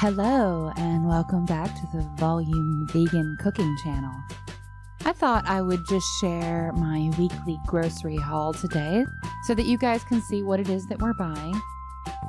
Hello, and welcome back to the Volume Vegan Cooking Channel. I thought I would just share my weekly grocery haul today so that you guys can see what it is that we're buying.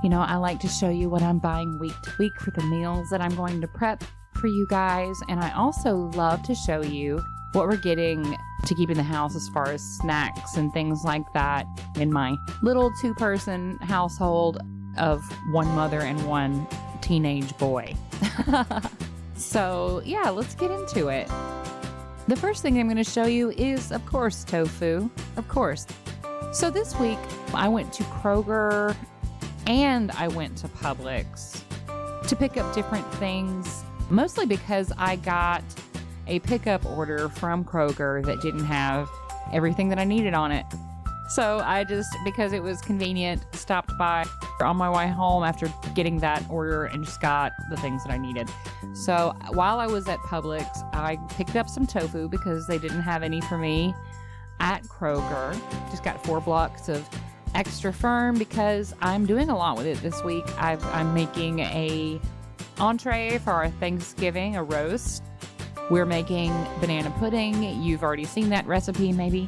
You know, I like to show you what I'm buying week to week for the meals that I'm going to prep for you guys, and I also love to show you what we're getting to keep in the house as far as snacks and things like that in my little two-person household of one mother and one teenage boy. So yeah, let's get into it. The first thing I'm going to show you is, of course, tofu. Of course. So this week I went to Kroger and I went to Publix to pick up different things, mostly because I got a pickup order from Kroger that didn't have everything that I needed on it. So I just, because it was convenient, stopped by on my way home after getting that order and just got the things that I needed. So while I was at Publix, I picked up some tofu because they didn't have any for me at Kroger. Just got 4 blocks of extra firm because I'm doing a lot with it this week. I'm making a entree for our Thanksgiving, a roast. We're making banana pudding. You've already seen that recipe, maybe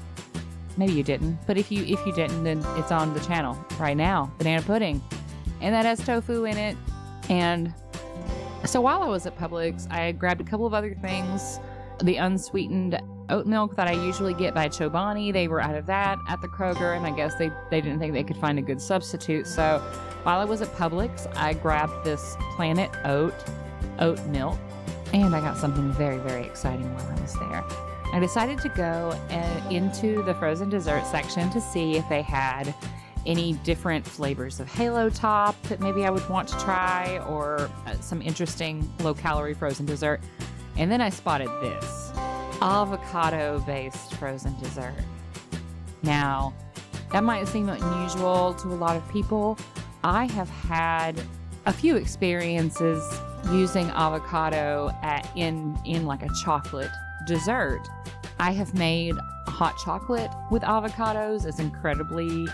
you didn't, but if you didn't, then it's on the channel right now, banana pudding, and that has tofu in it. And so while I was at Publix, I grabbed a couple of other things. The unsweetened oat milk that I usually get by Chobani, they were out of that at the Kroger, and I guess they didn't think they could find a good substitute. So while I was at Publix, I grabbed this Planet Oat milk, and I got something very, very exciting while I was there. I decided to go into the frozen dessert section to see if they had any different flavors of Halo Top that maybe I would want to try, or some interesting low-calorie frozen dessert. And then I spotted this avocado-based frozen dessert. Now, that might seem unusual to a lot of people. I have had a few experiences using avocado in like a chocolate dessert. I have made hot chocolate with avocados. It's incredibly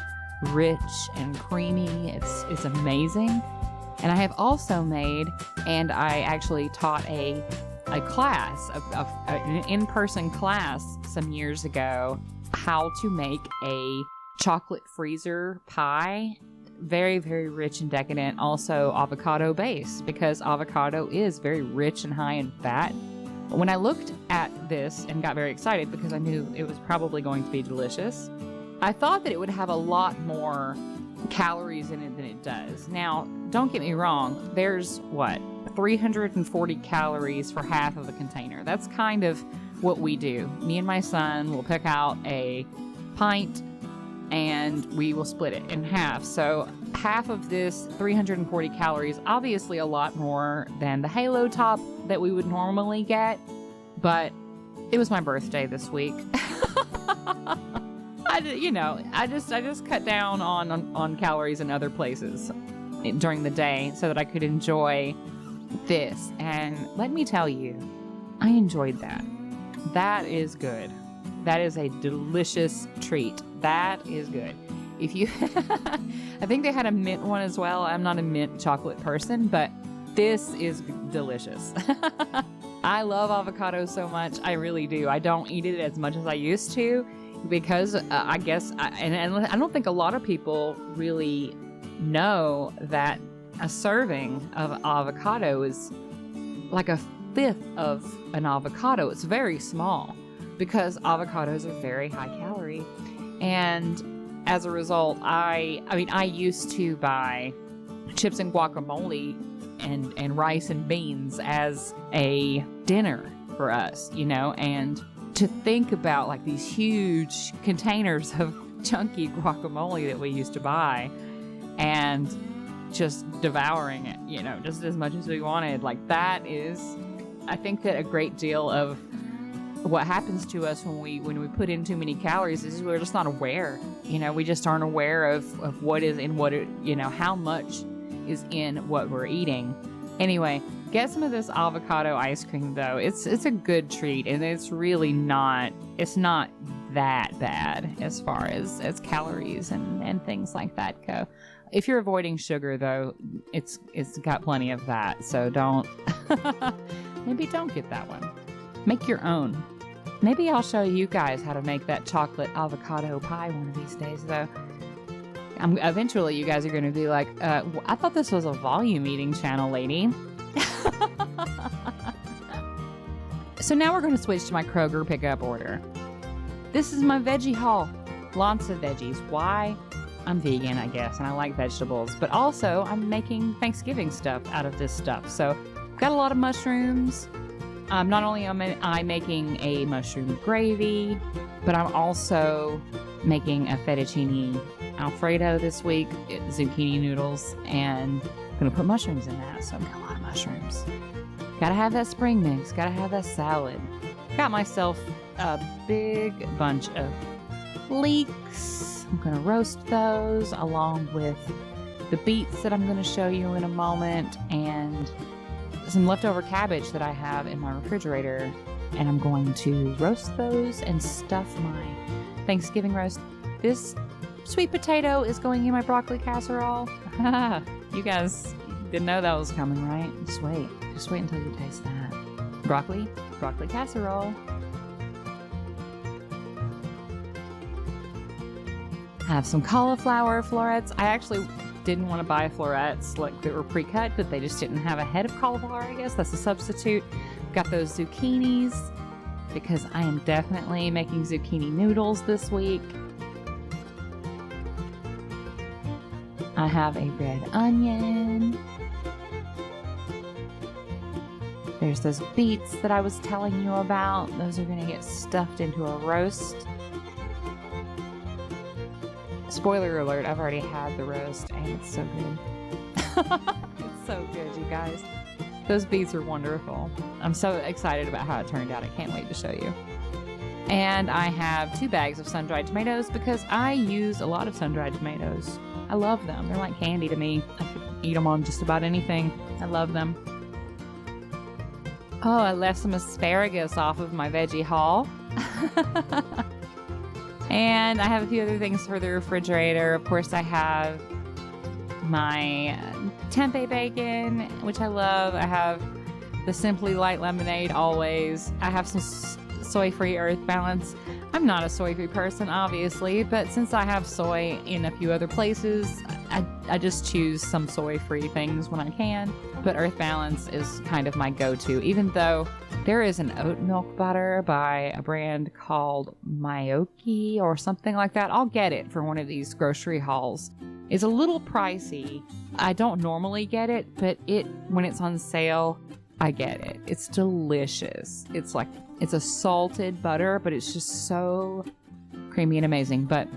rich and creamy. It's amazing. And I have also made, and I actually taught a class, an in-person class some years ago, how to make a chocolate freezer pie. Very, very rich and decadent. Also avocado based, because avocado is very rich and high in fat. When I looked at this and got very excited because I knew it was probably going to be delicious, I thought that it would have a lot more calories in it than it does. Now, don't get me wrong, there's 340 calories for half of a container. That's kind of what we do. Me and my son will pick out a pint and we will split it in half. So half of this 340 calories, obviously a lot more than the Halo Top that we would normally get, but it was my birthday this week. I just cut down on calories in other places during the day so that I could enjoy this. And let me tell you, I enjoyed that. That is good. That is a delicious treat. That is good. If you, I think they had a mint one as well. I'm not a mint chocolate person, but this is delicious. I love avocado so much. I really do. I don't eat it as much as I used to because I guess, and I don't think a lot of people really know that a serving of avocado is like a fifth of an avocado. It's very small because avocados are very high calorie. And as a result, I used to buy chips and guacamole and rice and beans as a dinner for us, and to think about like these huge containers of chunky guacamole that we used to buy and just devouring it, just as much as we wanted. Like that is, I think that a great deal of what happens to us when we put in too many calories is we're just not aware. We just aren't aware of what is in what it, how much is in what we're eating. Anyway, get some of this avocado ice cream though. It's a good treat, and it's really not that bad as far as calories and things like that go. If you're avoiding sugar, though, it's got plenty of that. So don't, maybe don't get that one. Make your own. Maybe I'll show you guys how to make that chocolate avocado pie one of these days, though. Eventually, you guys are going to be like, I thought this was a volume eating channel, lady. So now we're going to switch to my Kroger pickup order. This is my veggie haul. Lots of veggies. Why? I'm vegan, I guess, and I like vegetables. But also, I'm making Thanksgiving stuff out of this stuff. So, got a lot of mushrooms. Not only am I making a mushroom gravy, but I'm also making a fettuccine Alfredo this week, zucchini noodles, and I'm going to put mushrooms in that. So, I've got a lot of mushrooms. Gotta have that spring mix. Gotta have that salad. Got myself a big bunch of leeks. I'm gonna roast those along with the beets that I'm gonna show you in a moment, and some leftover cabbage that I have in my refrigerator, and I'm going to roast those and stuff my Thanksgiving roast. This sweet potato is going in my broccoli casserole. You guys didn't know that was coming, right? Just wait until you taste that. Broccoli casserole. Have some cauliflower florets. I actually didn't want to buy florets like that were pre-cut, but they just didn't have a head of cauliflower, I guess. That's a substitute. Got those zucchinis because I am definitely making zucchini noodles this week. I have a red onion. There's those beets that I was telling you about. Those are going to get stuffed into a roast. Spoiler alert, I've already had the roast and it's so good. It's so good, you guys. Those beets are wonderful. I'm so excited about how it turned out. I can't wait to show you. And I have 2 bags of sun-dried tomatoes because I use a lot of sun-dried tomatoes. I love them. They're like candy to me. I could eat them on just about anything. I love them. Oh, I left some asparagus off of my veggie haul. And I have a few other things for the refrigerator. Of course, I have my tempeh bacon, which I love. I have the Simply Light lemonade always. I have some soy-free Earth Balance. I'm not a soy-free person, obviously, but since I have soy in a few other places, I just choose some soy-free things when I can. But Earth Balance is kind of my go-to, even though there is an oat milk butter by a brand called Mayoki or something like that. I'll get it for one of these grocery hauls. It's a little pricey. I don't normally get it, but when it's on sale, I get it. It's delicious. It's a salted butter, but it's just so creamy and amazing. But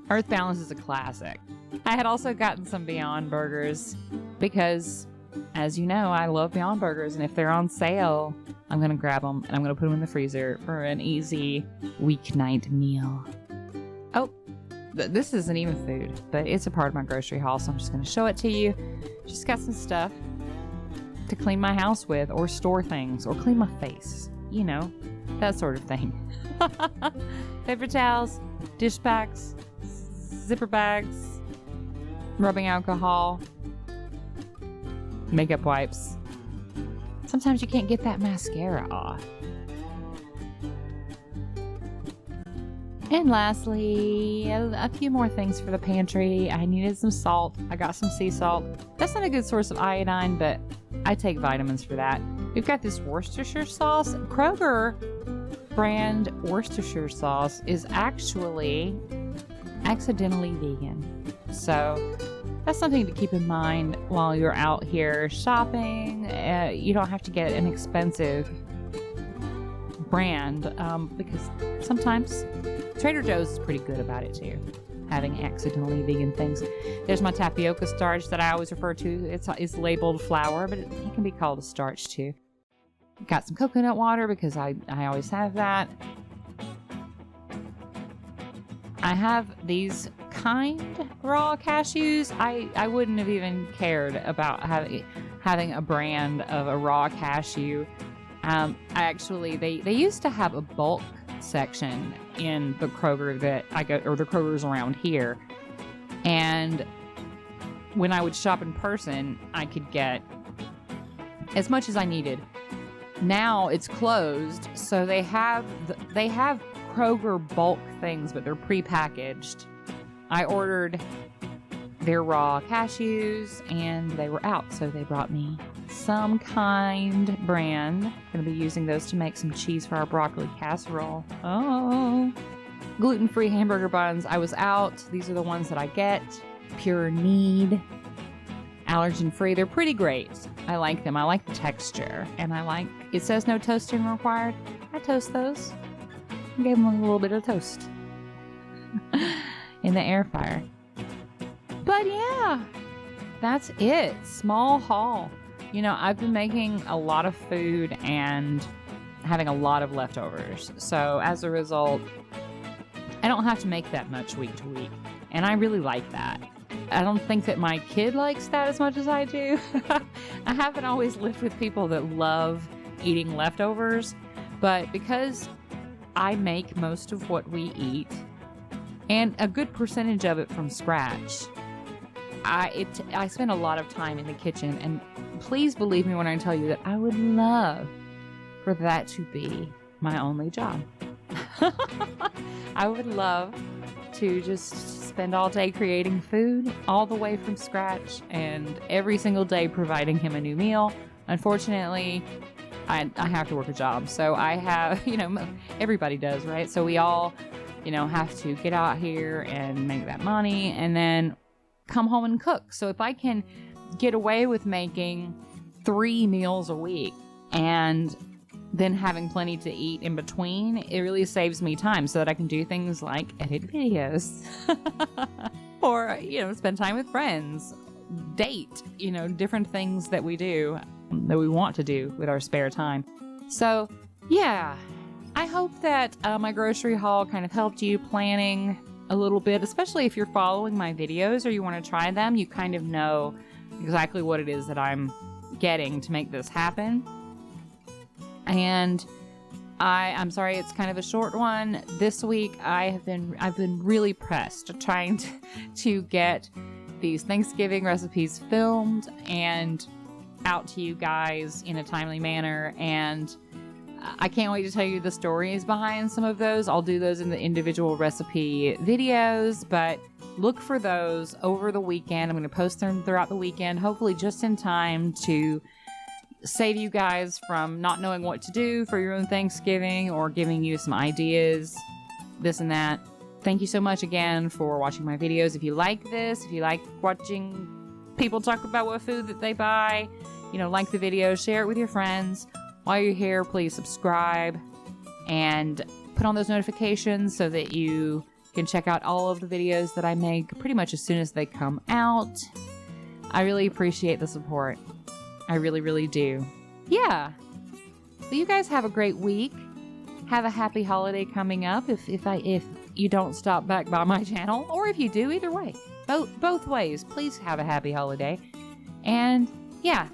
Earth Balance is a classic. I had also gotten some Beyond Burgers because, as you know, I love Beyond Burgers, and if they're on sale, I'm going to grab them and I'm going to put them in the freezer for an easy weeknight meal. Oh, this isn't even food, but it's a part of my grocery haul, so I'm just going to show it to you. Just got some stuff to clean my house with, or store things, or clean my face. You know, that sort of thing. Paper towels, dish bags, zipper bags, rubbing alcohol, makeup wipes. Sometimes you can't get that mascara off. And lastly, a few more things for the pantry. I needed some salt. I got some sea salt. That's not a good source of iodine, but I take vitamins for that. We've got this Worcestershire sauce. Kroger brand Worcestershire sauce is actually accidentally vegan. So that's something to keep in mind while you're out here shopping. You don't have to get an expensive brand because sometimes Trader Joe's is pretty good about it too, having accidentally vegan things. There's my tapioca starch that I always refer to. It's labeled flour, but it can be called a starch too. Got some coconut water because I always have that. I have these kind raw cashews. I wouldn't have even cared about having a brand of a raw cashew. They used to have a bulk section in the Kroger that I go, or the Krogers around here, and when I would shop in person, I could get as much as I needed. Now it's closed, so they have Kroger bulk things, but they're prepackaged. I ordered their raw cashews, and they were out, so they brought me Some Kind brand. Going to be using those to make some cheese for our broccoli casserole. Oh, gluten-free hamburger buns. I was out. These are the ones that I get. Pure Need. Allergen-free. They're pretty great. I like them. I like the texture. And it says no toasting required. I toast those. I gave them a little bit of toast in the air fryer. But yeah, that's it. Small haul. I've been making a lot of food and having a lot of leftovers. So as a result, I don't have to make that much week to week. And I really like that. I don't think that my kid likes that as much as I do. I haven't always lived with people that love eating leftovers, but because I make most of what we eat and a good percentage of it from scratch, I spend a lot of time in the kitchen, and please believe me when I tell you that I would love for that to be my only job. I would love to just spend all day creating food all the way from scratch and every single day providing him a new meal. Unfortunately, I have to work a job. So I have, everybody does, right? So we all, have to get out here and make that money and then come home and cook. So if I can get away with making 3 meals a week and then having plenty to eat in between, it really saves me time so that I can do things like edit videos or, spend time with friends, date, different things that we do that we want to do with our spare time. So yeah, I hope that my grocery haul kind of helped you planning a little bit, especially if you're following my videos or you want to try them. You kind of know exactly what it is that I'm getting to make this happen. And I'm sorry it's kind of a short one. This week I've been really pressed trying to get these Thanksgiving recipes filmed and out to you guys in a timely manner, and I can't wait to tell you the stories behind some of those. I'll do those in the individual recipe videos, but look for those over the weekend. I'm going to post them throughout the weekend, hopefully just in time to save you guys from not knowing what to do for your own Thanksgiving or giving you some ideas, this and that. Thank you so much again for watching my videos. If you like this, if you like watching people talk about what food that they buy, like the video, share it with your friends. While you're here, please subscribe and put on those notifications so that you can check out all of the videos that I make pretty much as soon as they come out. I really appreciate the support. I really, really do. Yeah. So you guys have a great week. Have a happy holiday coming up if you don't stop back by my channel, or if you do, either way. Both ways. Please have a happy holiday. And yeah,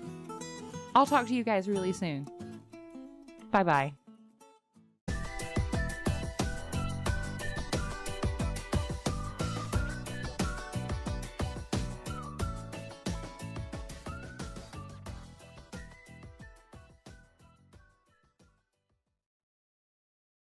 I'll talk to you guys really soon. Bye-bye.